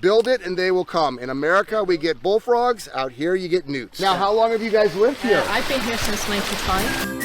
Build it and they will come. In America, we get bullfrogs. Out here, you get newts. Now, how long have you guys lived here? I've been here since 95.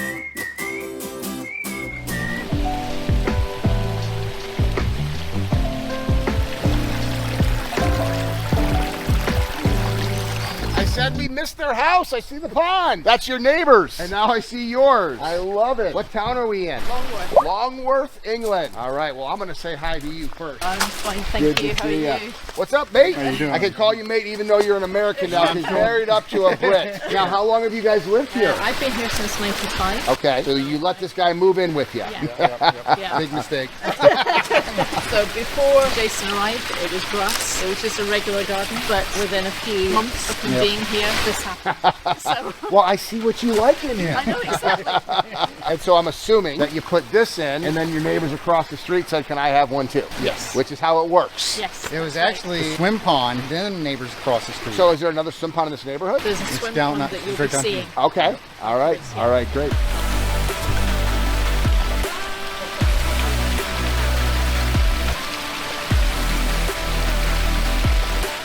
I said we missed their house. I see the pond. That's your neighbors. And now I see yours. I love it. What town are we in? Longworth. Longworth, England. All right, well, I'm going to say hi to you first. I'm fine, thank you. How are you? What's up, mate? How you doing? I can call you mate even though you're an American now because you're married up to a Brit. Now, how long have you guys lived here? I've been here since 95. Okay, so you let this guy move in with you. Yeah. Yeah. Big mistake. So before Jason arrived, it was grass. It was just a regular garden, but within a few months of him being here, this happened. So, Well, I see what you like in here. I know exactly. And so I'm assuming that you put this in and then your neighbors across the street said, can I have one too? Yes. Which is how it works. Yes. It was actually a swim pond, then neighbors across the street. So is there another swim pond in this neighborhood? There's a swim down pond that- that you'll right be down seeing. Okay. All right. All right. Great.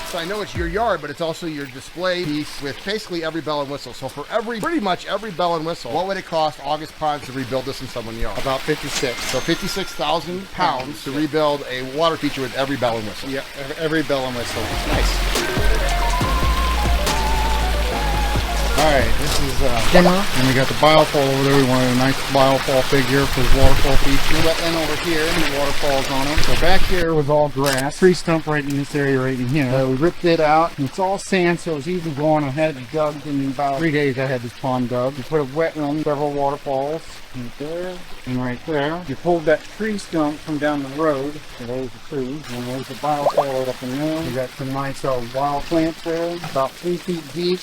So I know it's your yard, but it's also your display piece with basically every bell and whistle. So for pretty much every bell and whistle, what would it cost August Ponds to rebuild this in someone's yard? About 56. So 56,000 pounds to rebuild a water feature with every bell and whistle. Yeah, every bell and whistle. Nice. All right, this is Kimmer, and we got the biofall over there. We wanted a nice biofall figure for his waterfall feature. Wetland over here, and the waterfalls on it. So back here was all grass. Tree stump right in this area right in here. We ripped it out, and it's all sand, so it's easy going. I had it dug in about 3 days. I had this pond dug. We put a wetland, several waterfalls. Right there and right there. You pulled that tree stump from down the road. So there's the tree. And there's the biofall right up in there. You got some nice wild plants there, about 3 feet deep.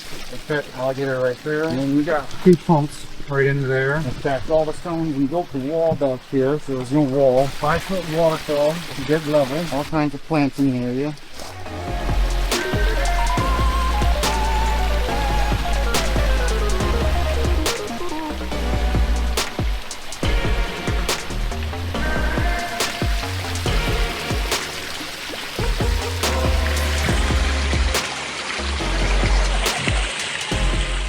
I'll get it right there. And then you got 2 pumps right into there. In fact, all the stones, we built the wall back here, so there's no wall. 5-foot waterfall, good level. All kinds of plants in the area.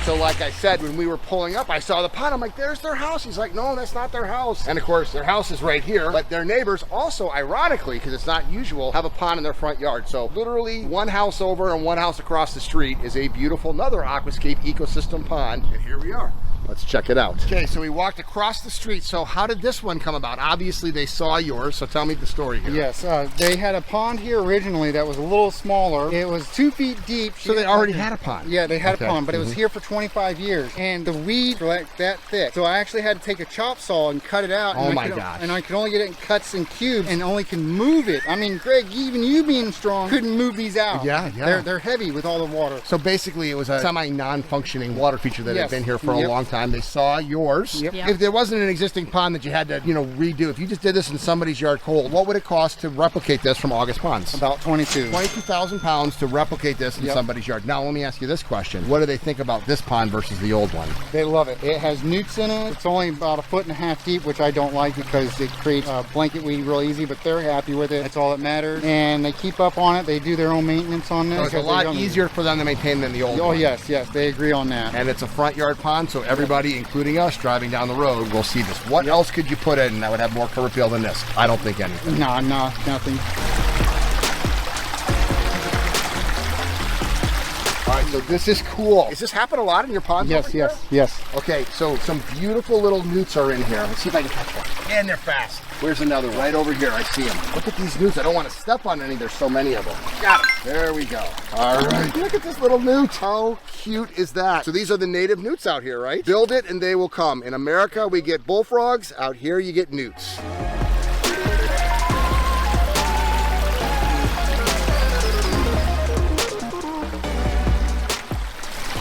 So like I said, when we were pulling up, I saw the pond. I'm like, there's their house. He's like, no, that's not their house. And of course, their house is right here. But their neighbors also, ironically, because it's not usual, have a pond in their front yard. So literally one house over and one house across the street is a beautiful, another Aquascape ecosystem pond. And here we are. Let's check it out. Okay, so we walked across the street. So how did this one come about? Obviously, they saw yours. So tell me the story here. Yes, they had a pond here originally that was a little smaller. It was 2 feet deep. So they already had a pond? Yeah, they had a pond, but it was here for 25 years. And the weeds were like that thick. So I actually had to take a chop saw and cut it out. Oh my gosh. And I could only get it in cuts and cubes and only can move it. I mean, Greg, even you being strong, couldn't move these out. Yeah, yeah. They're heavy with all the water. So basically, it was a semi-non-functioning water feature that had been here for a long time. They saw yours. Yep. Yeah. If there wasn't an existing pond that you had to, redo, if you just did this in somebody's yard cold, what would it cost to replicate this from August Ponds? About 22. 22,000 pounds to replicate this in somebody's yard. Now, let me ask you this question. What do they think about this pond versus the old one? They love it. It has newts in it. It's only about 1.5 feet deep, which I don't like because it creates blanket weed real easy, but they're happy with it. That's all that matters. And they keep up on it. They do their own maintenance on this. So it's a lot easier for them to maintain than the old one. Oh, yes, they agree on that. And it's a front yard pond, so everybody, including us, driving down the road, will see this. What else could you put in that would have more curb appeal than this? I don't think anything. No, nothing. All right, so this is cool. Does this happen a lot in your pond? Yes. Okay, so some beautiful little newts are in here. Let's see if I can catch one. And they're fast. Where's another one? Right over here, I see them. Look at these newts. I don't want to step on any. There's so many of them. Got it. There we go. All right. Look at this little newt. How cute is that? So these are the native newts out here, right? Build it and they will come. In America, we get bullfrogs. Out here, you get newts.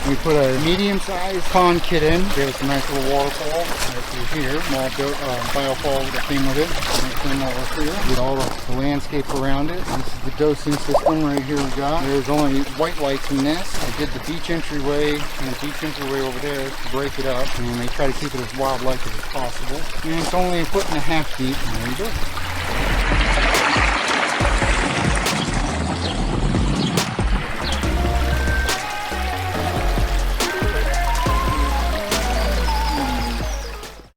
We put a medium-sized pond kit in. Gave us a nice little waterfall right through here. Small biofall that came with it. Nice thing over here. Get all the landscape around it. This is the dosing system right here we got. There's only white lights in this. I did the beach entryway and the beach entryway over there to break it up. And they try to keep it as wildlife as possible. And it's only 1.5 feet. And there you go.